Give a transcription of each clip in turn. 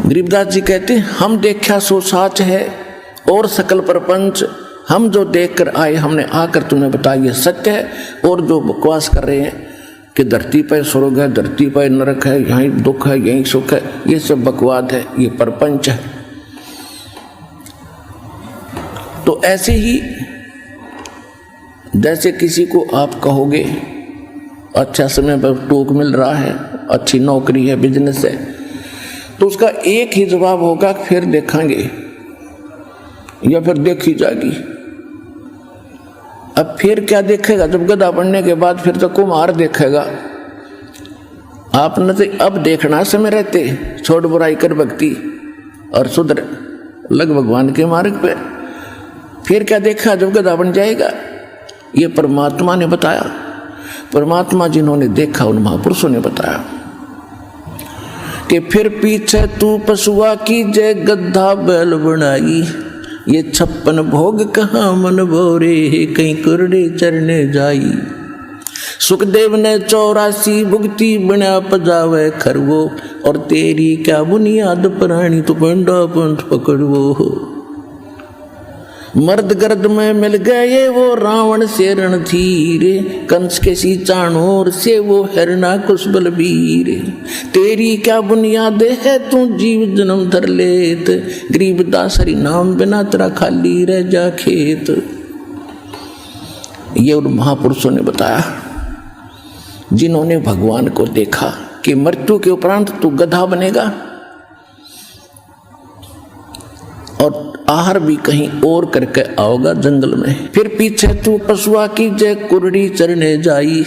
गरीबदास जी कहते हैं हम देखा सो साच है और सकल प्रपंच, हम जो देख कर आए हमने आकर तुम्हें बताया ये सत्य है। और जो बकवास कर रहे हैं कि धरती पर स्वर्ग है, धरती पर नरक है, यहीं दुख है, यहीं सुख है, ये सब बकवाद है, ये प्रपंच है। तो ऐसे ही जैसे किसी को आप कहोगे अच्छा समय पर टूक मिल रहा है, अच्छी नौकरी है, बिजनेस है, तो उसका एक ही जवाब होगा फिर देखेंगे या फिर देखी जाएगी। अब फिर क्या देखेगा? जब गधा बनने के बाद फिर तो कुम्हार देखेगा। आपने तो अब देखना समय रहते, छोड़ बुराई कर भक्ति और सुधर लग भगवान के मार्ग पे। फिर क्या देखा जब गधा बन जाएगा? ये परमात्मा ने बताया। परमात्मा जिन्होंने देखा उन महापुरुषों ने बताया कि फिर पीछे तू पशुआ की जय गद्धा बैल बनाई, ये 56 भोग कहाँ मन भोरे, कहीं कुरडे चरने जाई। सुखदेव ने 84 भुगती बना पजावे खरवो, और तेरी क्या बुनियाद प्राणी तू पंडा पंथ पकड़वो। मर्द गर्द में मिल गए वो रावण से रणधीर, कंस के सी चाणोर से वो हिरणा कुश बलबीर। तेरी क्या बुनियाद है तू जीव जन्म धर लेत, गरीबदास हरि नाम बिना तेरा खाली रह जा खेत। ये उन महापुरुषों ने बताया जिन्होंने भगवान को देखा कि मृत्यु के उपरांत तू गधा बनेगा और आहार भी कहीं और करके आओगा जंगल में। फिर पीछे तू पशुआ की जय कुरड़ी चरने जाई,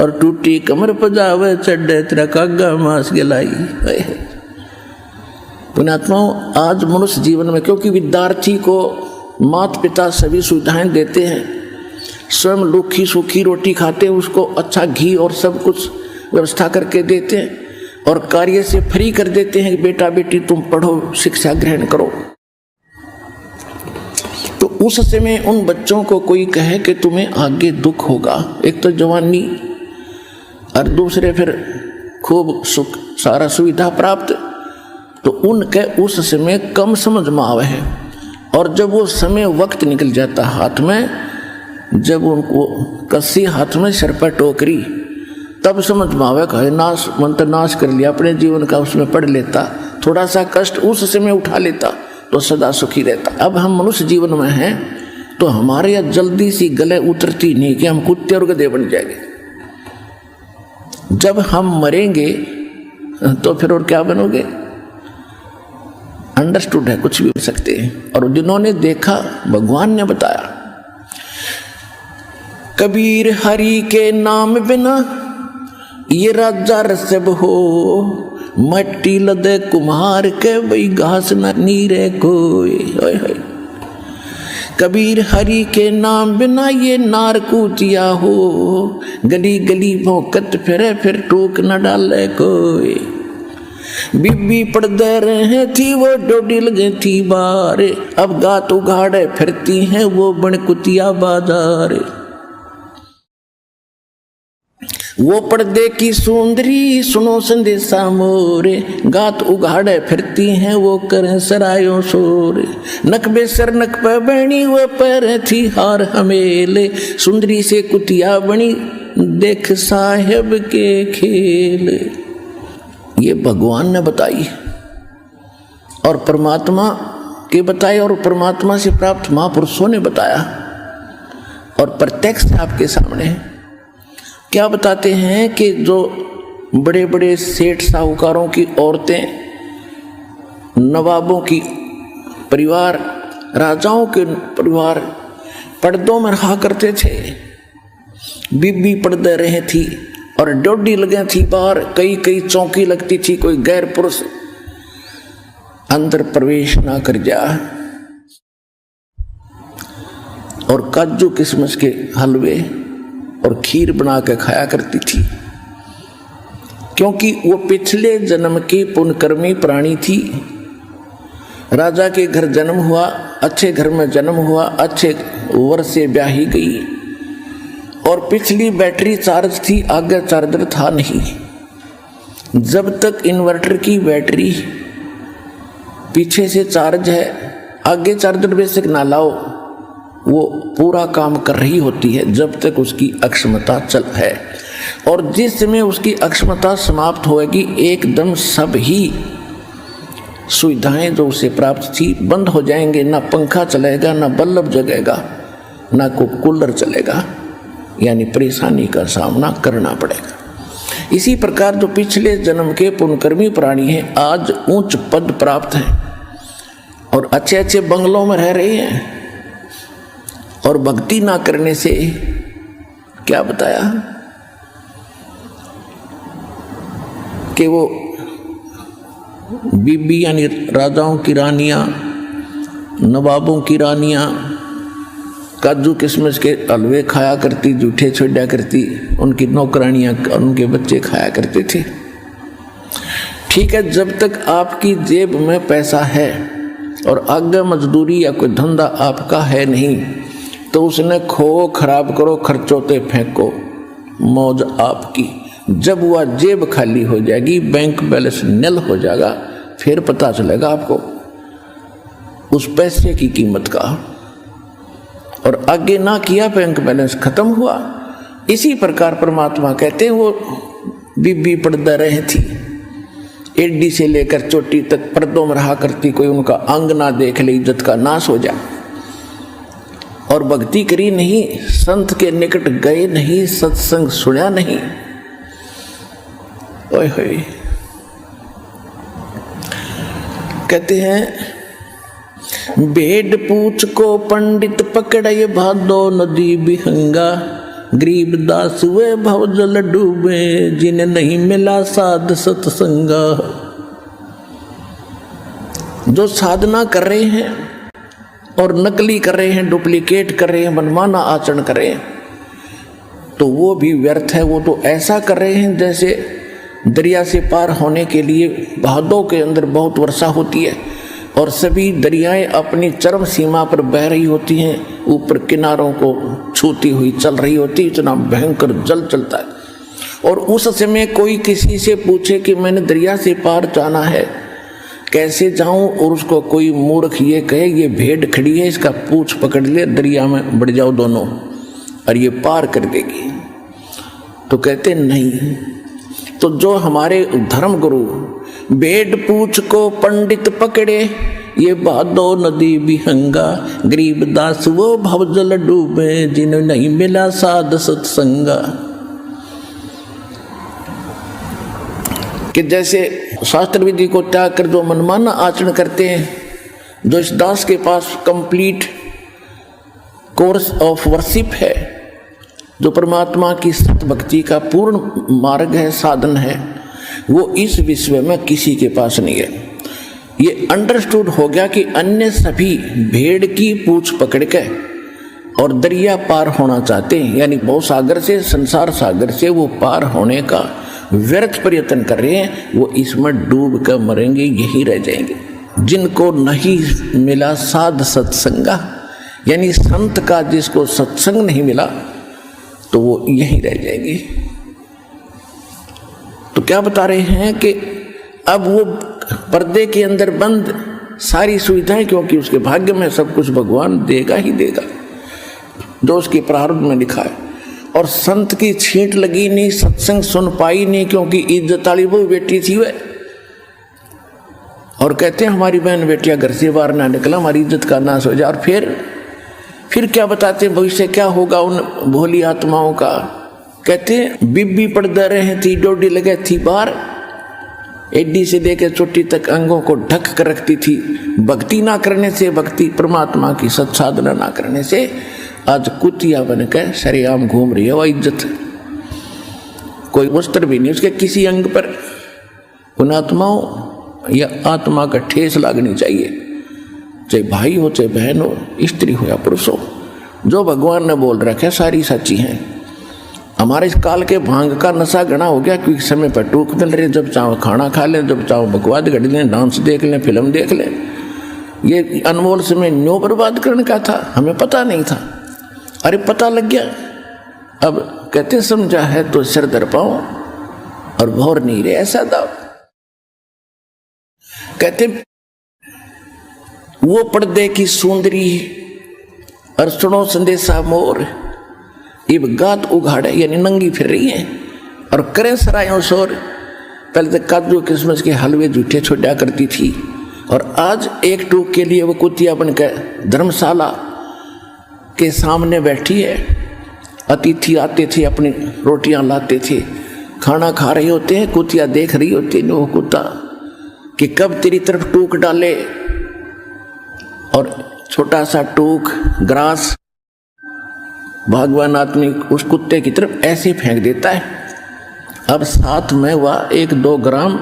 और टूटी कमर पजावे चढ़े तेरा कागा मांस गलाई। पुण्यात्माओं, आज मनुष्य जीवन में क्योंकि विद्यार्थी को माता पिता सभी सुविधाएं देते हैं, स्वयं लूखी सूखी रोटी खाते, उसको अच्छा घी और सब कुछ व्यवस्था करके देते हैं, और कार्य से फ्री कर देते हैं कि बेटा बेटी तुम पढ़ो, शिक्षा ग्रहण करो। तो उस समय उन बच्चों को कोई कहे कि तुम्हें आगे दुख होगा, एक तो जवानी और दूसरे फिर खूब सुख सारा सुविधा प्राप्त, तो उनके उस समय कम समझ में आवे है। और जब वो समय वक्त निकल जाता हाथ में, जब उनको कस्सी हाथ में सिर पर टोकरी, तब समझ में आवे कहे नाश मंत्र नाश कर लिया अपने जीवन का, उसमें पढ़ लेता, थोड़ा सा कष्ट उस समय उठा लेता तो सदा सुखी रहता। अब हम मनुष्य जीवन में हैं तो हमारे यहाँ जल्दी सी गले उतरती नहीं कि हम कुत्ते और गधे बन जाएंगे। जब हम मरेंगे तो फिर और क्या बनोगे? अंडरस्टूड है, कुछ भी हो सकते हैं। और जिन्होंने देखा भगवान ने बताया, कबीर हरि के नाम बिना ये राजा रसब हो, मट्टी लदे कुम्हार के वही घास न नीरे कोई। कबीर हरि के नाम बिना ये नार कूचिया हो, गली गली भौंकत फिरे फिर टोक न डाले कोई। बीबी पड़दे रहे थी वो डोडी लगे थी बार, अब गात उघाड़े फिरती हैं वो बन कुतिया बाजार। वो पर्दे की सुंदरी सुनो संदेशा मोरे, गात उघाड़े फिरती हैं वो करें सरायों शोर। नकबे सर नक पे बनी वो पैर थी हार हमेले, सुंदरी से कुतिया बनी देख साहेब के खेल। ये भगवान ने बताई और परमात्मा के बताए, और परमात्मा से प्राप्त महापुरुषों ने बताया, और प्रत्यक्ष आपके सामने है। क्या बताते हैं कि जो बड़े बड़े सेठ साहूकारों की औरतें, नवाबों की परिवार, राजाओं के परिवार पर्दों में रहा करते थे। बीबी पर्दे रहे थी और डोडी लगे थी बाहर, कई कई चौकी लगती थी, कोई गैर पुरुष अंदर प्रवेश ना कर जा। और काजू किशमिश के हलवे और खीर बना के खाया करती थी, क्योंकि वो पिछले जन्म की पुण्यकर्मी प्राणी थी। राजा के घर जन्म हुआ, अच्छे घर में जन्म हुआ, अच्छे वर से ब्याही गई, और पिछली बैटरी चार्ज थी, आगे चार्जर था नहीं। जब तक इन्वर्टर की बैटरी पीछे से चार्ज है, आगे चार्जर बेशक ना लाओ, वो पूरा काम कर रही होती है जब तक उसकी अक्षमता चल है। और जिस समय उसकी अक्षमता समाप्त होगी एकदम सब ही सुविधाएं जो उसे प्राप्त थी बंद हो जाएंगे। ना पंखा चलेगा, ना बल्ब जगेगा, ना कोई कूलर चलेगा, यानी परेशानी का सामना करना पड़ेगा। इसी प्रकार जो पिछले जन्म के पुण्यकर्मी प्राणी हैं आज उच्च पद प्राप्त हैं और अच्छे अच्छे बंगलों में रह रहे हैं, और भक्ति ना करने से क्या बताया कि वो बीबी यानी राजाओं की रानियां, नवाबों की रानियां काजू किशमिश के हलवे खाया करती, जूठे छोड़ा करती, उनकी नौकरानियां उनके बच्चे खाया करते थे। ठीक है, जब तक आपकी जेब में पैसा है और आगे मजदूरी या कोई धंधा आपका है नहीं, तो उसने खो खराब करो, खर्चोते फेंको, मौज आपकी। जब वह जेब खाली हो जाएगी, बैंक बैलेंस निल हो जाएगा, फिर पता चलेगा आपको उस पैसे की कीमत का। और आगे ना किया, बैंक बैलेंस खत्म हुआ। इसी प्रकार परमात्मा कहते हैं वो बीबी पर्दा रही थी, एडी से लेकर चोटी तक पर्दों में रहा करती, कोई उनका अंग ना देख ले इज्जत का नाश हो जाए। और भक्ति करी नहीं, संत के निकट गए नहीं, सत्संग सुना नहीं। ओए होए, कहते हैं भेड़ पूछ को पंडित पकड़े, भादो नदी बिहंगा, गरीब दास हुए भव जल डूबे, जिन्हें नहीं मिला साध सत्संगा। जो साधना कर रहे हैं और नकली कर रहे हैं, डुप्लीकेट कर रहे हैं, मनमाना आचरण कर रहे हैं, तो वो भी व्यर्थ है। वो तो ऐसा कर रहे हैं जैसे दरिया से पार होने के लिए भादों के अंदर बहुत वर्षा होती है और सभी दरियाएं अपनी चरम सीमा पर बह रही होती हैं, ऊपर किनारों को छूती हुई चल रही होती, इतना भयंकर जल चलता है। और उस समय कोई किसी से पूछे कि मैंने दरिया से पार जाना है, कैसे जाऊं, और उसको कोई मूर्ख ये कहे ये भेड़ खड़ी है, इसका पूंछ पकड़ ले, दरिया में बढ़ जाओ दोनों और ये पार कर देगी, तो कहते नहीं। तो जो हमारे धर्म गुरु भेड़ पूछ को पंडित पकड़े, ये भादो नदी बिहंगा, गरीब दास वो भव जल डूबे, जिन्हें नहीं मिला साध सत्संगा। कि जैसे शास्त्र विधि को त्याग कर जो मनमाना आचरण करते हैं, जो इस दास के पास कंप्लीट कोर्स ऑफ वर्शिप है, जो परमात्मा की सत्य भक्ति का पूर्ण मार्ग है, साधन है, वो इस विश्व में किसी के पास नहीं है। ये अंडरस्टूड हो गया कि अन्य सभी भेड़ की पूंछ पकड़ के और दरिया पार होना चाहते हैं, यानी भव सागर से, संसार सागर से वो पार होने का व्यर्थ प्रयत्न कर रहे हैं, वो इसमें डूब कर मरेंगे, यही रह जाएंगे। जिनको नहीं मिला साध सत्संगा, यानी संत का जिसको सत्संग नहीं मिला, तो वो यहीं रह जाएंगे। तो क्या बता रहे हैं कि अब वो पर्दे के अंदर बंद सारी सुविधाएं, क्योंकि उसके भाग्य में सब कुछ भगवान देगा ही देगा जो उसके प्रारब्ध में लिखा है। और संत की छींट लगी नहीं, सत्संग सुन पाई नहीं, क्योंकि इज्जत वाली वो बेटी थी वह। और कहते हैं हमारी बहन बेटियां घर से बाहर ना निकला, हमारी इज्जत का नाश हो जाए। और फिर क्या बताते हैं भविष्य क्या होगा उन भोली आत्माओं का। कहते हैं बीबी पर्दा रहे थी, डोडी लगे थी बाहर, एडी से लेकर चोटी तक अंगों को ढक कर रखती थी। भक्ति ना करने से, भक्ति परमात्मा की सत्साधना ना करने से आज कुतिया बनकर सरेआम घूम रही है। वह इज्जत, कोई वस्त्र भी नहीं उसके किसी अंग पर। उन आत्माओं या आत्मा का ठेस लागनी चाहिए, चाहे भाई हो, चाहे बहन हो, स्त्री हो या पुरुष हो। जो भगवान ने बोल रखा है सारी सच्ची हैं। हमारे इस काल के भांग का नशा घना हो गया, क्योंकि समय पर टूक मिल रहे, जब चाहो खाना खा लें, जब चाहो बकवाद घड़ लें, डांस देख लें, फिल्म देख लें। ये अनमोल समय न्यों बर्बाद करने का था, हमें पता नहीं था। अरे पता लग गया, अब कहते समझा है तो सिर दर पाओ और भौर नहीं रहे, ऐसा दाव। कहते वो पर्दे की सुंदरी और सुनो संदेशा मोर, इब गात उघाड़े यानी नंगी फिर रही है और करें सरायों शोर। पहले तो काजू किस्मस के हलवे जूठे छोड़ा करती थी और आज एक टूक के लिए वो कुतिया बनकर धर्मशाला के सामने बैठी है। अतिथि आते थे, अपनी रोटियां लाते थे, खाना खा रहे होते हैं, कुतिया देख रही होती है वो कुत्ता कि कब तेरी तरफ टूक डाले। और छोटा सा टूक ग्रास भगवान आदमी उस कुत्ते की तरफ ऐसे फेंक देता है। अब साथ में वह 1-2 ग्राम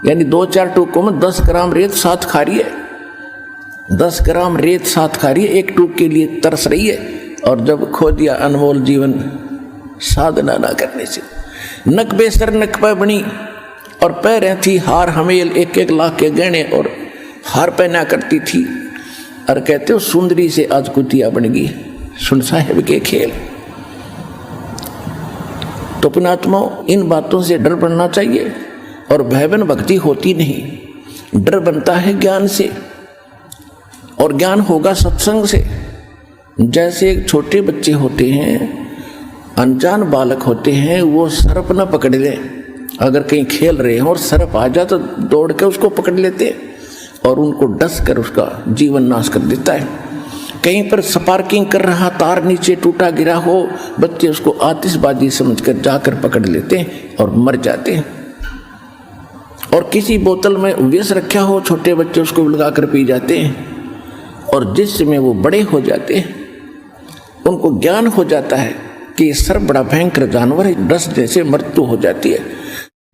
यानी 2-4 टूकों में 10 ग्राम रेत साथ खा रही है। 10 ग्राम रेत साथ खा रही है, एक टूक के लिए तरस रही है। और जब खो दिया अनमोल जीवन साधना ना करने से, नक बेसर नक पे बनी और पैरें थी हार हमेल, 1-1 लाख के गहने और हार पहना करती थी। और कहते हो सुंदरी से आज कुतिया बन गई, सुन साहेब के खेल। तो पुणात्माओं, इन बातों से डर बनना चाहिए। और भयवन भक्ति होती नहीं, डर बनता है ज्ञान से, और ज्ञान होगा सत्संग से। जैसे एक छोटे बच्चे होते हैं, अनजान बालक होते हैं, वो सर्प न पकड़ लें। अगर कहीं खेल रहे हैं और सर्प आ जाए तो दौड़ के उसको पकड़ लेते हैं और उनको डस कर उसका जीवन नाश कर देता है। कहीं पर स्पार्किंग कर रहा तार नीचे टूटा गिरा हो, बच्चे उसको आतिशबाजी समझकर जाकर पकड़ लेते हैं और मर जाते हैं। और किसी बोतल में विष रखा हो, छोटे बच्चे उसको उलगा कर पी जाते हैं। और जिस समय वो बड़े हो जाते हैं, उनको ज्ञान हो जाता है कि ये सर्प बड़ा भयंकर जानवर है, डस जैसे मृत्यु हो जाती है।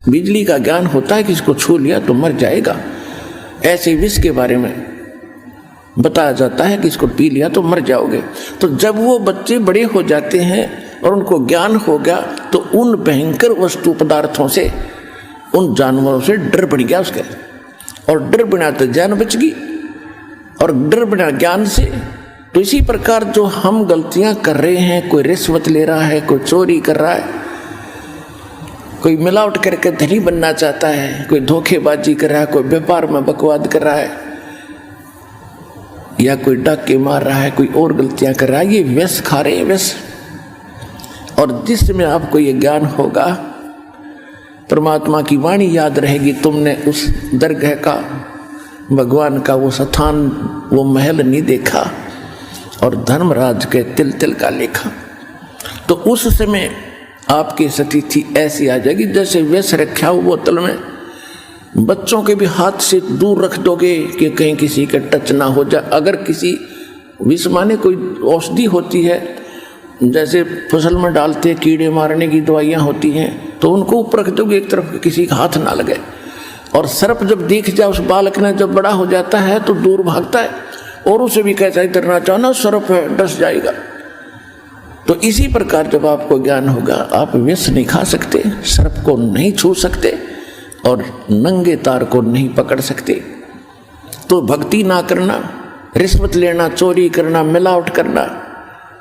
बिजली का ज्ञान होता है कि इसको छू लिया तो मर जाएगा। ऐसे विष के बारे में बताया जाता है कि इसको पी लिया तो मर जाओगे। तो जब वो बच्चे बड़े हो जाते हैं और उनको ज्ञान हो गया, तो उन भयंकर वस्तु पदार्थों से, उन जानवरों से डर बढ़ गया उसके। और डर बिना तो जान बच गई, और डर बिना ज्ञान से। तो इसी प्रकार जो हम गलतियां कर रहे हैं, कोई रिश्वत ले रहा है, कोई चोरी कर रहा है, कोई मिलावट करके धनी बनना चाहता है, कोई धोखेबाजी कर रहा है, कोई व्यापार में बकवाद कर रहा है, या कोई डाके मार रहा है, कोई और गलतियां कर रहा है, ये व्यस खा रहे हैं व्यस। और जिसमें आपको ये ज्ञान होगा, परमात्मा की वाणी याद रहेगी, तुमने उस दरगाह का, भगवान का वो स्थान, वो महल नहीं देखा और धर्मराज के तिल तिल का लेखा। तो उस समय आपकी स्थिति ऐसी आ जाएगी जैसे व्यस रखा हो बोतल में, बच्चों के भी हाथ से दूर रख दोगे कि कहीं किसी का टच ना हो जाए। अगर किसी विष माने कोई औषधि होती है, जैसे फसल में डालते कीड़े मारने की दवाइयाँ होती हैं, तो उनको ऊपर रख दोगे एक तरफ, किसी का हाथ ना लगे। और सर्प जब दिख जाए उस बालक ने, जब बड़ा हो जाता है तो दूर भागता है और उसे भी कहता है डरना चाहना, सर्प है, डस जाएगा। तो इसी प्रकार जब आपको ज्ञान होगा, आप विष नहीं खा सकते, सर्प को नहीं छू सकते और नंगे तार को नहीं पकड़ सकते। तो भक्ति ना करना, रिश्वत लेना, चोरी करना, मिलावट करना,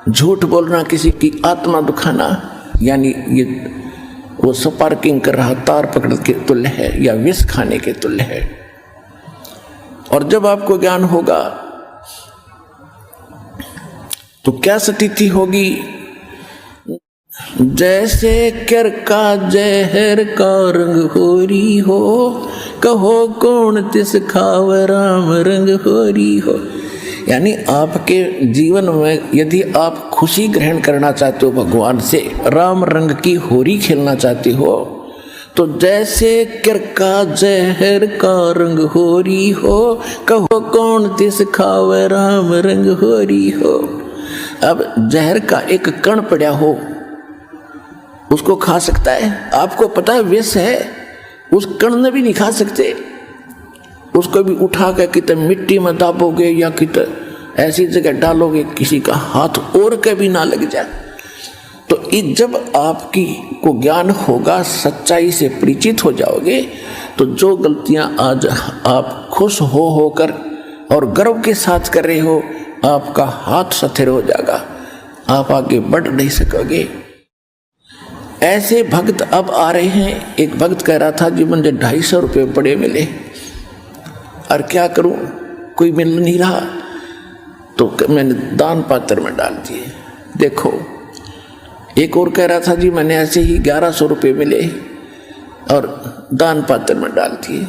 झूठ बोलना, किसी की आत्मा दुखाना, यानी ये वो स्पार्किंग कर रहा तार पकड़ के तुल्य है या विष खाने के तुल्य है। और जब आपको ज्ञान होगा तो क्या स्थिति होगी? जैसे कर का जहर का रंग होरी हो, कहो कौन तिस खाव राम रंग होरी हो। यानी आपके जीवन में यदि आप खुशी ग्रहण करना चाहते हो भगवान से, राम रंग की होरी खेलना चाहते हो, तो जैसे कर का जहर का रंग होरी हो, कहो कौन तिस खाव राम रंग होरी हो। अब जहर का एक कण पड़ा हो, उसको खा सकता है? आपको पता है विष है, उस कण ने भी नहीं खा सकते। उसको भी उठा कर कितने मिट्टी में दाबोगे या कितने ऐसी जगह डालोगे किसी का हाथ और के भी ना लग जाए। तो जब आपकी को ज्ञान होगा, सच्चाई से परिचित हो जाओगे, तो जो गलतियां आज आप खुश होकर और गर्व के साथ कर रहे हो, आपका हाथ सथिर हो जाएगा, आप आगे बढ़ नहीं सकोगे। ऐसे भक्त अब आ रहे हैं। एक भक्त कह रहा था जी मुझे 250 रुपये बड़े मिले और क्या करूं, कोई मिल नहीं रहा, तो मैंने दान पात्र में डाल दिए। देखो एक और कह रहा था जी मैंने ऐसे ही 1100 रुपये मिले और दान पात्र में डाल दिए।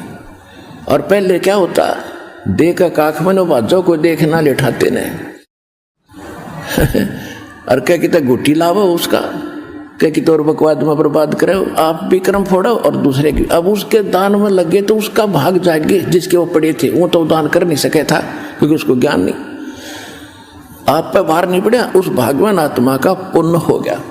और पहले क्या होता, देखा काख मनो बाजो को देखना लेठाते ने और क्या कहता गुटी लावो उसका, क्या कि तोर बकवाद में बर्बाद करे, आप भी कर्म फोड़ो और दूसरे की। अब उसके दान में लगे तो उसका भाग जाएंगे, जिसके वो पड़े थे वो तो दान कर नहीं सके था क्योंकि उसको ज्ञान नहीं, आप पे भार नहीं पड़ा, उस भागवान आत्मा का पुण्य हो गया।